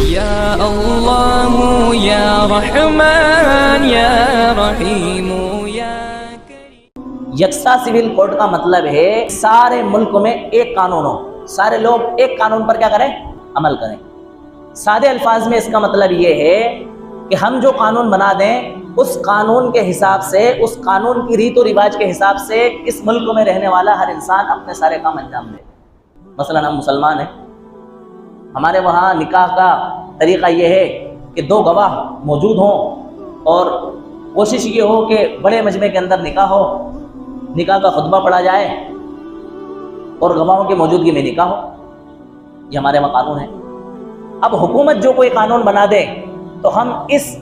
یا اللہ یا رحمان یا رحیم یا کریم۔ یکساں سول کوڈ کا مطلب ہے سارے ملک میں ایک قانون ہو، سارے لوگ ایک قانون پر کیا کریں؟ عمل کریں۔ سادے الفاظ میں اس کا مطلب یہ ہے کہ ہم جو قانون بنا دیں اس قانون کے حساب سے، اس قانون کی ریت و رواج کے حساب سے اس ملک میں رہنے والا ہر انسان اپنے سارے کام انجام دے۔ مثلا ہم مسلمان ہیں، ہمارے وہاں نکاح کا طریقہ یہ ہے کہ دو گواہ موجود ہوں اور کوشش یہ ہو کہ بڑے مجمع کے اندر نکاح ہو، نکاح کا خطبہ پڑھا جائے اور گواہوں کی موجودگی میں نکاح ہو۔ یہ ہمارے وہاں قانون ہے۔ اب حکومت جو کوئی قانون بنا دے تو ہم اس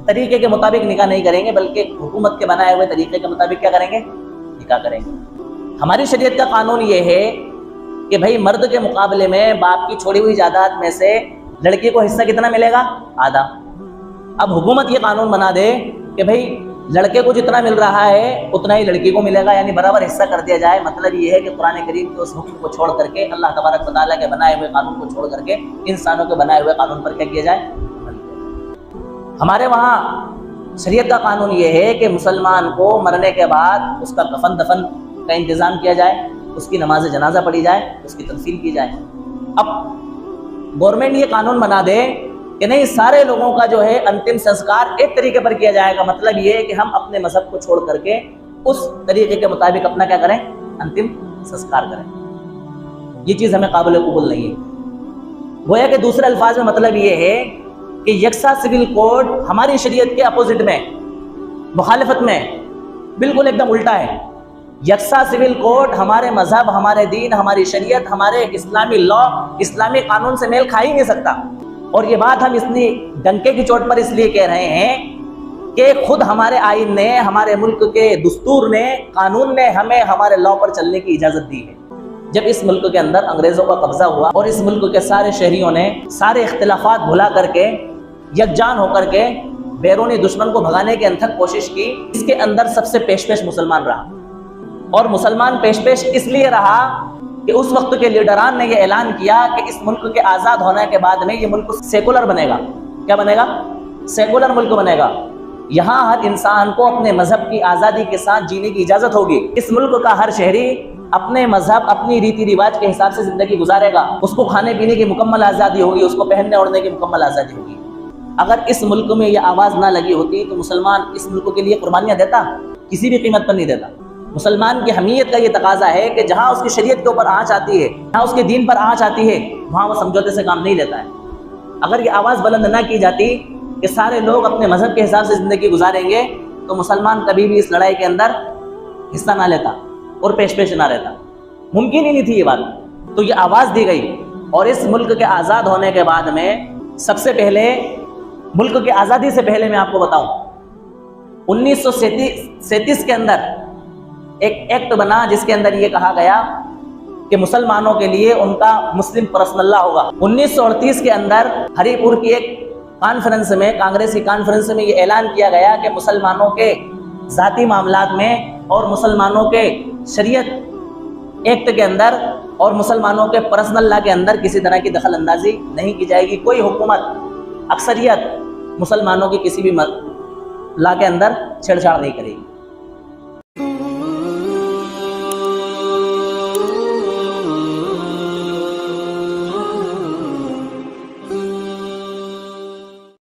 طریقے کے مطابق نکاح نہیں کریں گے، بلکہ حکومت کے بنائے ہوئے طریقے کے مطابق کیا کریں گے؟ نکاح کریں گے۔ ہماری شریعت کا قانون یہ ہے کہ بھائی مرد کے مقابلے میں باپ کی چھوڑی ہوئی جائیداد میں سے لڑکی کو حصہ کتنا ملے گا؟ آدھا۔ اب حکومت یہ قانون بنا دے کہ بھائی لڑکے کو جتنا مل رہا ہے اتنا ہی لڑکی کو ملے گا، یعنی برابر حصہ کر دیا جائے۔ مطلب یہ ہے کہ قرآن کریم کے اس حکم کو چھوڑ کر کے، اللہ تبارک و تعالیٰ کے بنائے ہوئے قانون کو چھوڑ کر کے انسانوں کے بنائے ہوئے قانون پر کیا کیا جائے؟ ہمارے وہاں شریعت کا قانون یہ ہے کہ مسلمان کو مرنے کے بعد اس کا کفن دفن کا انتظام کیا جائے، اس کی نماز جنازہ پڑھی جائے، اس کی تدفین کی جائے۔ اب گورنمنٹ یہ قانون بنا دے کہ نہیں، سارے لوگوں کا جو ہے انتم سنسکار ایک طریقے پر کیا جائے گا، مطلب یہ ہے کہ ہم اپنے مذہب کو چھوڑ کر کے اس طریقے کے مطابق اپنا کیا کریں؟ انتم سنسکار کریں۔ یہ چیز ہمیں قابل قبول نہیں ہے۔ گویا کہ دوسرے الفاظ میں مطلب یہ ہے کہ یکساں سول کوڈ ہماری شریعت کے اپوزٹ میں، مخالفت میں، بالکل ایک دم الٹا ہے۔ یکساں سول کوڈ ہمارے مذہب، ہمارے دین، ہماری شریعت، ہمارے اسلامی لا، اسلامی قانون سے میل کھا ہی نہیں سکتا۔ اور یہ بات ہم اس لیے ڈنکے کی چوٹ پر اس لیے کہہ رہے ہیں کہ خود ہمارے آئین نے، ہمارے ملک کے دستور نے، قانون نے ہمیں ہمارے لا پر چلنے کی اجازت دی ہے۔ جب اس ملک کے اندر انگریزوں کا قبضہ ہوا اور اس ملک کے سارے شہریوں نے سارے اختلافات بھلا کر کے یکجان ہو کر کے بیرونی دشمن کو بھگانے کی انتھک کوشش کی، اس کے اندر سب سے پیش مسلمان رہا۔ اور مسلمان پیش اس لیے رہا کہ اس وقت کے لیڈران نے یہ اعلان کیا کہ اس ملک کے آزاد ہونے کے بعد میں یہ ملک سیکولر بنے گا۔ کیا بنے گا؟ سیکولر ملک بنے گا۔ یہاں ہر انسان کو اپنے مذہب کی آزادی کے ساتھ جینے کی اجازت ہوگی۔ اس ملک کا ہر شہری اپنے مذہب، اپنی ریتی رواج کے حساب سے زندگی گزارے گا۔ اس کو کھانے پینے کی مکمل آزادی ہوگی، اس کو پہننے اوڑھنے کی مکمل آزادی ہوگی۔ اگر اس ملک میں یہ آواز نہ لگی ہوتی تو مسلمان اس ملک کے لیے قربانیاں دیتا؟ کسی بھی قیمت پر نہیں دیتا۔ مسلمان کی حمیت کا یہ تقاضا ہے کہ جہاں اس کی شریعت کے اوپر آنچ آتی ہے، جہاں اس کے دین پر آنچ آتی ہے، وہاں وہ سمجھوتے سے کام نہیں لیتا ہے۔ اگر یہ آواز بلند نہ کی جاتی کہ سارے لوگ اپنے مذہب کے حساب سے زندگی گزاریں گے تو مسلمان کبھی بھی اس لڑائی کے اندر حصہ نہ لیتا اور پیش نہ رہتا، ممکن ہی نہیں تھی یہ بات۔ تو یہ آواز دی گئی، اور اس ملک کے آزاد ہونے کے بعد میں سب سے پہلے، ملک کی آزادی سے پہلے میں آپ کو بتاؤں، 1937 کے اندر ایک ایکٹ بنا جس کے اندر یہ کہا گیا کہ مسلمانوں کے لیے ان کا مسلم پرسنل لا ہوگا۔ 1938 کے اندر ہری پور کی ایک کانفرنس میں، کانگریس کی کانفرنس میں یہ اعلان کیا گیا کہ مسلمانوں کے ذاتی معاملات میں اور مسلمانوں کے شریعت ایکٹ کے اندر اور مسلمانوں کے پرسنل لا کے اندر کسی طرح کی دخل اندازی نہیں کی جائے گی۔ کوئی حکومت، اکثریت مسلمانوں کی کسی بھی لا کے اندر چھیڑ چھاڑ نہیں کرے گی۔